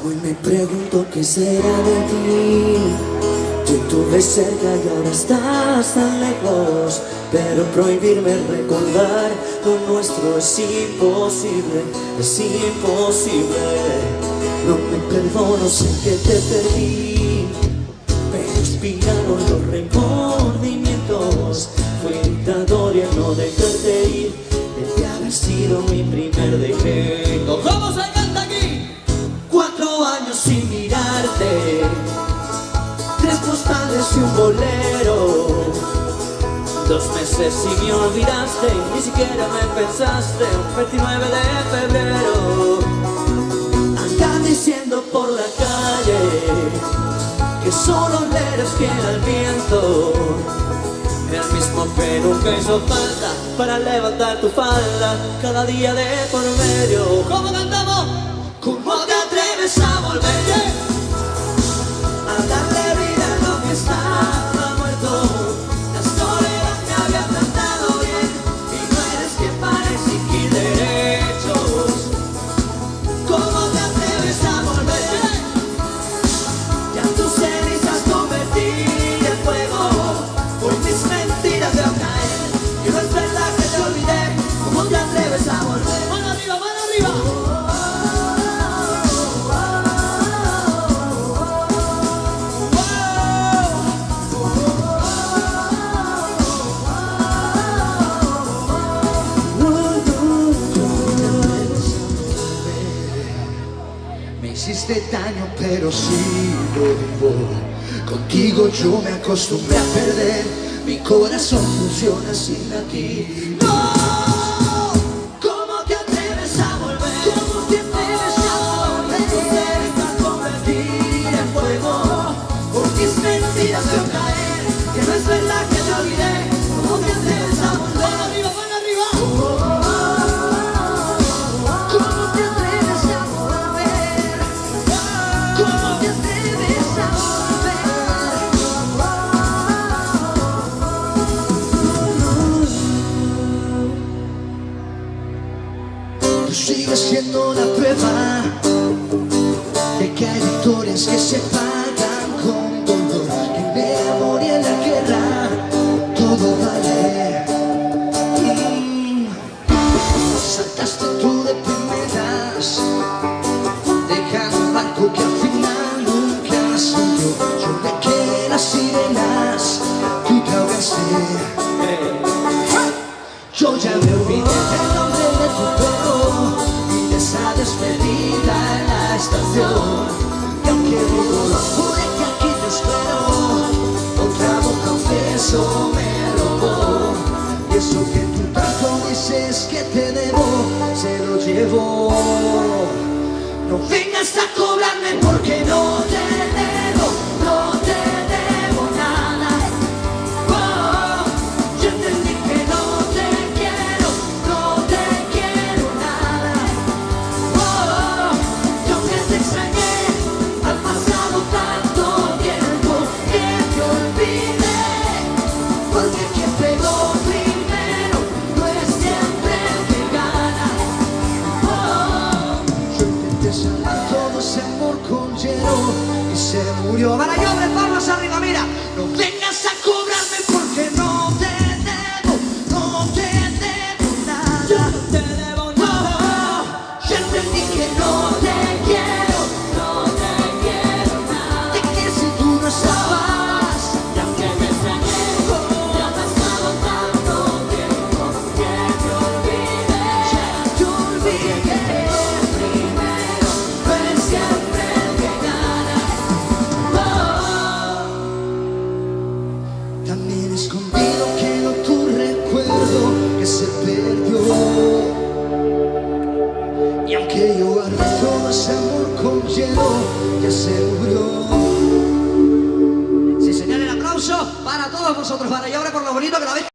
Hoy me pregunto qué será de ti. Yo estuve cerca y ahora estás tan lejos, pero prohibirme recordar lo nuestro es imposible, es imposible. No me perdono, sé que te perdí, pero inspiraron los remordimientos. Fui dictador y el no dejarte ir debe haber sido mi primer decreto. ¿Cómo se canta aquí? 4 años sin mirarte, 3 postales y un bolero, 2 meses y me olvidaste, ni siquiera me pensaste. Un 29 de febrero andan diciendo por la calle que solo le eres fiel al viento, el mismo que nunca hizo falta para levantar tu falda cada día de por medio. ¿Cómo cantamos? ¿Cómo te atreves a volver a darle vida a lo que estaba muerto? La soledad te había tratado bien y no eres quien para exigir derechos. ¿Cómo te atreves a volver? Ya tus cenizas convertí en fuego por mis mentiras de caer. Que no es verdad que te olvidé. ¿Cómo te atreves a volver? ¡Mano arriba, mano arriba! Me hiciste daño pero sigo vivo. Contigo yo me acostumbré a perder. Mi corazón funciona sin latir. ¡No! ¿Cómo te atreves a volver? ¿Cómo te atreves a volver? Tú debes a convertir en fuego por mis mentiras veo caer. Que no es verdad que te olvidé. ¿Cómo te atreves a volver? ¡Mano arriba, mano arriba! ¿Cómo te atreves a volver? ¿Cómo te atreves a Tú sigues siendo la prueba de que hay victorias que se pagan con dolor. Que en el amor y en la guerra todo vale. Saltaste tú de primeras, dejando un barco que al final nunca se hundió. Yo me quedé en las sirenas, tú te ahogaste. Yo ya me olvidé del nombre de tu perro y de esa despedida en la estación. Y aunque digo lo jure que aquí te espero, otra boca un beso me robó. Y eso que tú tanto dices que te debo, se lo llevo. No vengas a cobrarme porque no te debo, no te debo nada. Oh, yo entendí que no te quiero nada. Oh, yo que te extrañé, ha pasado tanto tiempo que te olvidé. Porque quien pegó primero no es siempre el que gana. Oh, yo intenté sanar todo ese amor con hielo y se murió. Para yo palmas arriba, mira. No vengas a cobrarme porque no te debo, no te debo nada. Yo no te debo nada. Yo entendí que no te quiero nada. De que si tú no estabas, Y aunque me extrañé, ya ha pasado tanto tiempo que te olvidé. te olvidé. Primero, No es siempre el que gana. También escondido quedó tu recuerdo que se perdió. Y aunque yo guardé todo ese amor con hielo, ya se murió. Sí, señor, el aplauso para todos vosotros. Para y ahora por lo bonito que la veis.